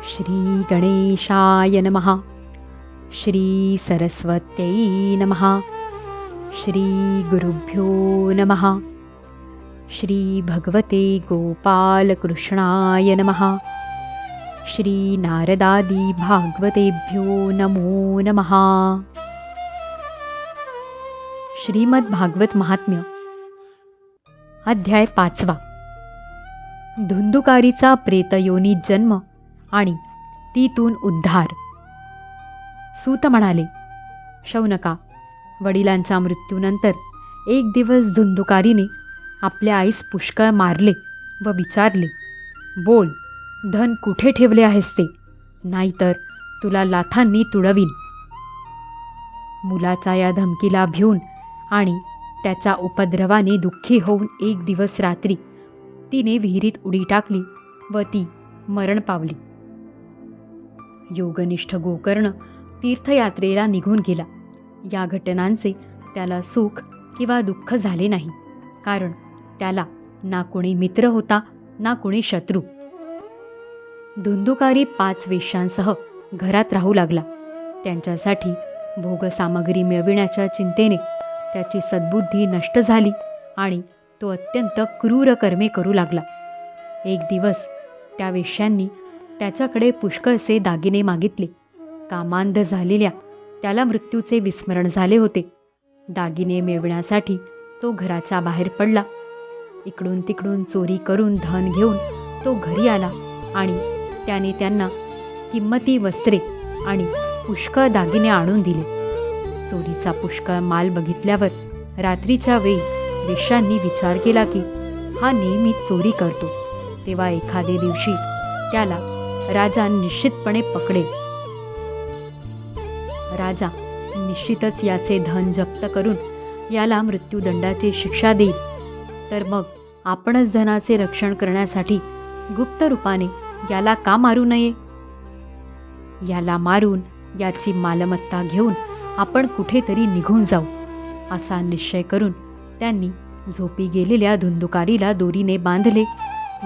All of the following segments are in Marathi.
श्री गणेशाय नमः. श्री सरस्वत्यै नमः. श्री गुरुभ्यो नमः. श्री भगवते गोपालकृष्णाय नमः. श्री नारदादी भागवतेभ्यो नमो नमः. श्रीमद भागवत महात्म्य अध्याय 5. धुंदुकारीचा प्रेतयोनीत जन्म आणि तीतून उद्धार. सूत म्हणाले, शौनका, वडिलांच्या मृत्यूनंतर एक दिवस धुंदुकारीने आपल्या आईस पुष्कळ मारले व विचारले, बोल, धन कुठे ठेवले आहेस ते, नाहीतर तुला लाथांनी तुडवीन. मुलाच्या या धमकीला भिवून आणि त्याच्या उपद्रवाने दुःखी होऊन एक दिवस रात्री तिने विहिरीत उडी टाकली व ती मरण पावली. योगनिष्ठ गोकर्ण तीर्थयात्रेला निघून गेला. या घटनांचे त्याला सुख किंवा दुःख झाले नाही, कारण त्याला ना कोणी मित्र होता ना कोणी शत्रू. धुंदुकारी 5 वेश्यांसह घरात राहू लागला. त्यांच्यासाठी भोगसामग्री मिळविण्याच्या चिंतेने त्याची सद्बुद्धी नष्ट झाली आणि तो अत्यंत क्रूर कर्मे करू लागला. एक दिवस त्या वेश्यांनी त्याच्याकडे पुष्कळसे दागिने मागितले. कामांध झालेल्या त्याला मृत्यूचे विस्मरण झाले होते. दागिने मिळविण्यासाठी तो घराच्या बाहेर पडला. इकडून तिकडून चोरी करून धन घेऊन तो घरी आला आणि त्याने त्यांना किंमती वस्त्रे आणि पुष्कळ दागिने आणून दिले. चोरीचा पुष्कळ माल बघितल्यावर रात्रीच्या वेळी वेश्यांनी विचार केला की हा नेहमीच चोरी करतो, तेव्हा एखादे दिवशी त्याला राजा निश्चितपणे पकडेल. राजा निश्चितच याचे धन जप्त करून याला मृत्यूदंडाची शिक्षा देईल. तर मग आपणच धनाचे रक्षण करण्यासाठी गुप्त रूपाने याला का मारू नये? याला मारून याची मालमत्ता घेऊन आपण कुठेतरी निघून जाऊ, असा निश्चय करून त्यांनी झोपी गेलेल्या धुंदुकारीला दोरीने बांधले.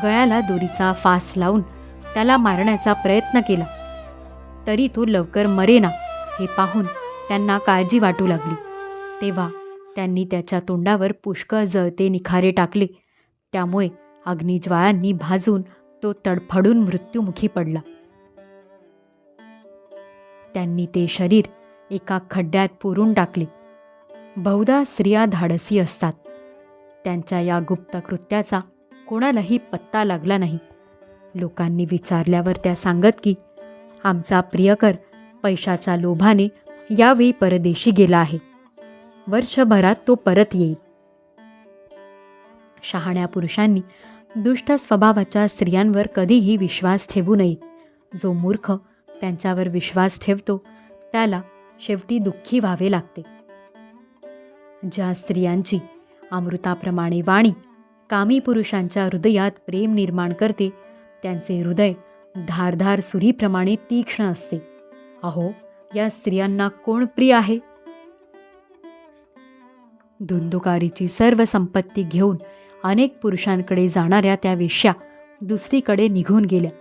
गळ्याला दोरीचा फास लावून त्याला मारण्याचा प्रयत्न केला. तरी तो लवकर मरेना हे पाहून त्यांना काळजी वाटू लागली. तेव्हा त्यांनी त्याच्या तोंडावर पुष्कळ जळते निखारे टाकले. त्यामुळे अग्निज्वाळांनी भाजून तो तडफडून मृत्युमुखी पडला. त्यांनी ते शरीर एका खड्ड्यात पुरून टाकले. बहुधा स्त्रिया धाडसी असतात. त्यांच्या या गुप्त कृत्याचा कोणालाही पत्ता लागला नाही. लोकांनी विचारल्यावर त्या सांगत की आमचा प्रियकर पैशाच्या लोभाने यावेळी परदेशी गेला आहे. वर्षभरात तो परत येईल. शहाण्या पुरुषांनी दुष्ट स्वभावाच्या स्त्रियांवर कधीही विश्वास ठेवू नये. जो मूर्ख त्यांच्यावर विश्वास ठेवतो त्याला शेवटी दुःखी व्हावे लागते. ज्या स्त्रियांची अमृताप्रमाणे वाणी कामी पुरुषांच्या हृदयात प्रेम निर्माण करते, त्यांचे हृदय धारधार सुरीप्रमाणे तीक्ष्ण असते. अहो, या स्त्रियांना कोण प्रिय आहे? धुंदुकारीची सर्व संपत्ती घेऊन अनेक पुरुषांकडे जाणाऱ्या त्या वेश्या दुसरीकडे निघून गेल्या.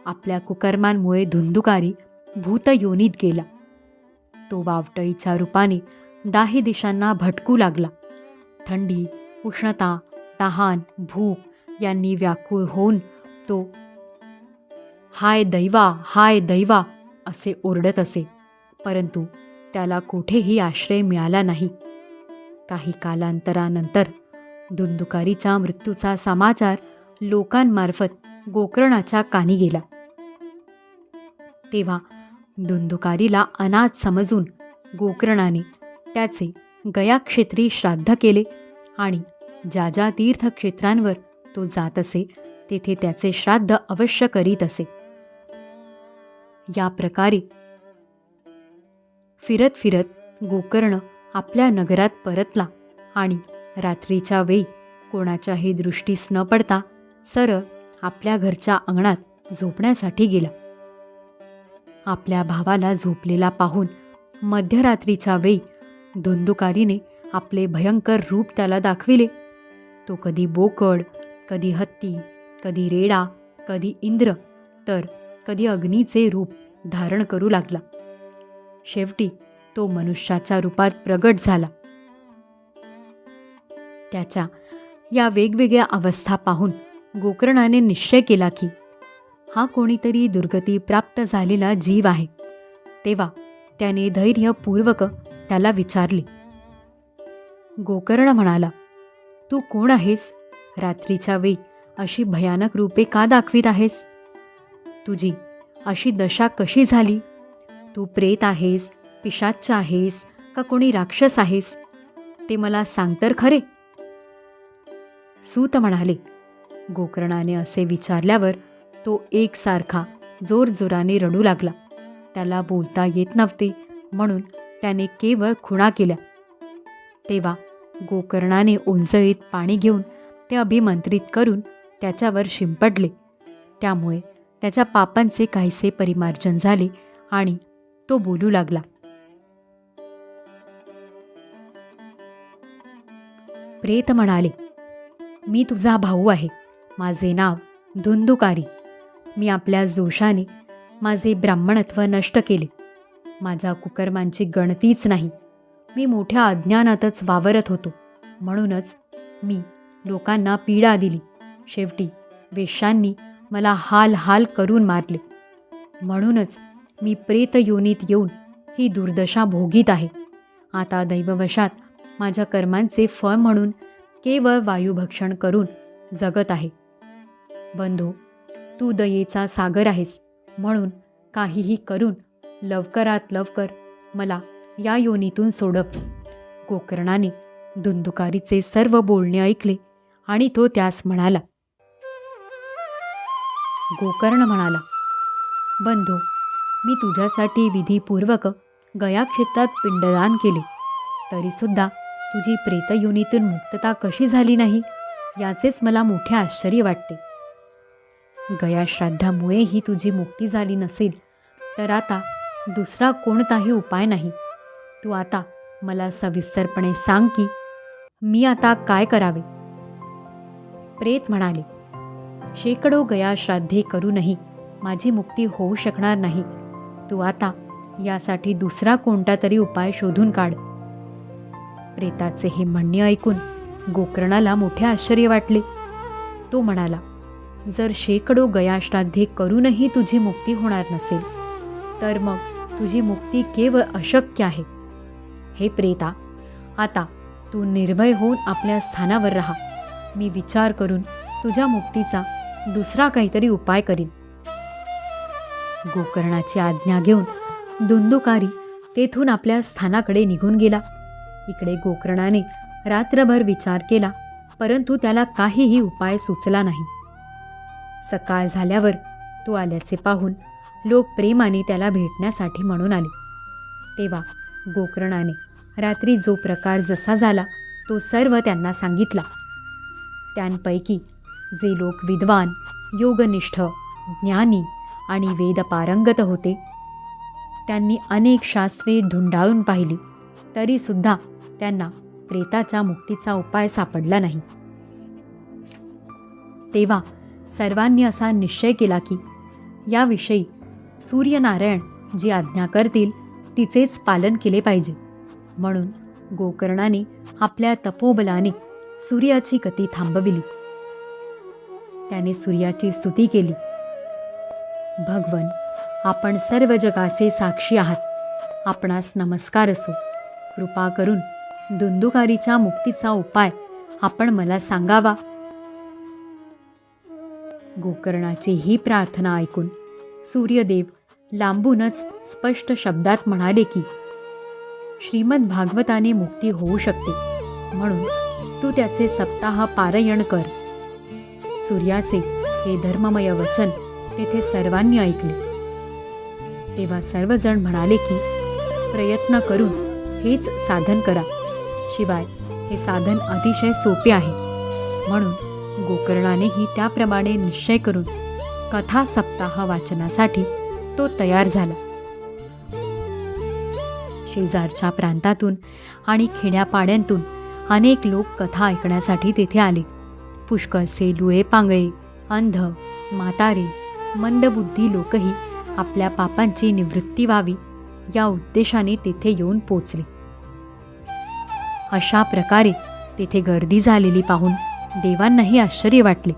आपल्या कुकर्मांमुळे धुंदुकारी भूतयोनीत गेला. तो वावटळीच्या रूपाने 10 दिशांना भटकू लागला. थंडी, उष्णता, तहान, भूक यांनी व्याकुळ होऊन तो हाय दैवा, हाय दैवा असे ओरडत असे, परंतु त्याला कुठेही आश्रय मिळाला नाही. काही कालांतरानंतर धुंदुकारीच्या मृत्यूचा समाचार लोकांमार्फत गोकर्णाच्या कानी गेला. तेव्हा धुंदुकारीला अनाथ समजून गोकर्णाने त्याचे गयाक्षेत्री श्राद्ध केले आणि ज्या ज्या तीर्थक्षेत्रांवर तो जात असे तेथे त्याचे श्राद्ध अवश्य करीत असे. या प्रकारे फिरत फिरत गोकर्ण आपल्या नगरात परतला आणि रात्रीच्या वेळी कोणाच्याही दृष्टीस न पडता सरळ आपल्या घरच्या अंगणात झोपण्यासाठी गेला. आपल्या भावाला झोपलेला पाहून मध्यरात्रीच्या वेळी धुंदुकारीने आपले भयंकर रूप त्याला दाखविले. तो कधी बोकड, कधी हत्ती, कधी रेडा, कधी इंद्र, तर कधी अग्नीचे रूप धारण करू लागला. शेवटी तो मनुष्याच्या रूपात प्रगट झाला. त्याच्या या वेगवेगळ्या अवस्था पाहून गोकर्णाने निश्चय केला की हा कोणीतरी दुर्गती प्राप्त झालेला जीव आहे. तेव्हा त्याने धैर्यपूर्वक त्याला विचारले. गोकर्ण म्हणाला, तू कोण आहेस? रात्रीच्या वेळी अशी भयानक रूपे का दाखवीत आहेस? तुझी अशी दशा कशी झाली? तू प्रेत आहेस, पिशाच्च आहेस का कोणी राक्षस आहेस? ते मला सांग तर खरे. सूत म्हणाले. गोकर्णाने असे विचारल्यावर तो एकसारखा जोरजोराने रडू लागला. त्याला बोलता येत नव्हते म्हणून त्याने केवळ खुणा केल्या. तेव्हा गोकर्णाने ओंजळीत पाणी घेऊन ते अभिमंत्रित करून त्याच्यावर शिंपडले. त्यामुळे त्याच्या पापांचे काहीसे परिमार्जन झाले आणि तो बोलू लागला. प्रेत म्हणाले, मी तुझा भाऊ आहे. माझे नाव धुंदुकारी. मी आपल्या जोशाने माझे ब्राह्मणत्व नष्ट केले. माझ्या कुकर्मांची गणतीच नाही. मी मोठ्या अज्ञानातच वावरत होतो. म्हणूनच मी लोकांना पीडा दिली. शेवटी वेश्यांनी मला हाल हाल करून मारले. म्हणूनच मी प्रेत योनीत येऊन ही दुर्दशा भोगीत आहे. आता दैववशात माझ्या कर्मांचे फळ म्हणून केवळ वायुभक्षण करून जगत आहे. बंधू, तू दयेचा सागर आहेस म्हणून काहीही करून लवकरात लवकर मला या योनीतून सोडव. गोकर्णाने धुंदुकारीचे सर्व बोलणे ऐकले आणि तो त्यास म्हणाला. गोकर्ण म्हणाला, बंधू, मी तुझ्यासाठी विधीपूर्वक गया क्षेत्रात पिंडदान केले, तरीसुद्धा तुझी प्रेतयोनीतून मुक्तता कशी झाली नाही याचेच मला मोठे आश्चर्य वाटते. गया श्राद्धामुळे ही तुझी मुक्ती झाली नसेल तर आता दुसरा कोणताही उपाय नाही. तू आता मला सविस्तरपणे सांग की मी आता काय करावे. प्रेत म्हणाले, शेकडो गया श्राद्धे करूनही माझी मुक्ती होऊ शकणार नाही. तू आता यासाठी दुसरा कोणता तरी उपाय शोधून काढ. प्रेताचे हे म्हणणे ऐकून गोकर्णाला मोठे आश्चर्य वाटले. तो म्हणाला, जर शेकडो गया श्राद्धे करूनही तुझी मुक्ती होणार नसेल तर मग तुझी मुक्ती केवळ अशक्य आहे. हे प्रेता, आता तू निर्भय होऊन आपल्या स्थानावर राहा. मी विचार करून तुझ्या मुक्तीचा दुसरा काहीतरी उपाय करीन. गोकर्णाची आज्ञा घेऊन धुंदुकारी तेथून आपल्या स्थानाकडे निघून गेला. इकडे गोकर्णाने रात्रभर विचार केला, परंतु त्याला काहीही उपाय सुचला नाही. सकाळ झाल्यावर तो आल्याचे पाहून लोक प्रेमाने त्याला भेटण्यासाठी म्हणून आले. तेव्हा गोकर्णाने रात्री जो प्रकार जसा झाला तो सर्व त्यांना सांगितला. त्यांपैकी जे लोक विद्वान, योगनिष्ठ, ज्ञानी आणि वेदपारंगत होते त्यांनी अनेक शास्त्रे धुंडाळून पाहिली, तरीसुद्धा त्यांना प्रेताच्या मुक्तीचा उपाय सापडला नाही. तेव्हा सर्वांनी असा निश्चय केला की याविषयी सूर्यनारायण जी आज्ञा करतील तिचेच पालन केले पाहिजे. म्हणून गोकर्णाने आपल्या तपोबलाने सूर्याची गती थांबविली. त्याने सूर्याची स्तुती केली. भगवन, आपण सर्व जगाचे साक्षी आहात. आपणास नमस्कार असो. कृपा करून धुंदुकारीच्या मुक्तीचा उपाय आपण मला सांगावा. गोकर्णाची ही प्रार्थना ऐकून सूर्यदेव लांबूनच स्पष्ट शब्दात म्हणाले की श्रीमद भागवताने मुक्ती होऊ शकते, म्हणून तू त्याचे सप्ताह पारायण कर. सूर्याचे हे धर्ममय वचन तेथे सर्वांनी ऐकले. तेव्हा सर्वजण म्हणाले की प्रयत्न करून हेच साधन करा. शिवाय हे साधन अतिशय सोपे आहे. म्हणून गोकर्णानेही त्याप्रमाणे निश्चय करून कथा सप्ताह वाचनासाठी तो तयार झाला. शेजारच्या प्रांतातून आणि खेड्यापाड्यांतून अनेक लोक कथा ऐकण्यासाठी तेथे आले. पुष्कळसे लुळे पांगळे, अंध, म्हातारे, मंदबुद्धी लोकही आपल्या पापांची निवृत्ती व्हावी या उद्देशाने तेथे येऊन पोचले. अशा प्रकारे तेथे गर्दी झालेली पाहून देवांनाही आश्चर्य वाटले.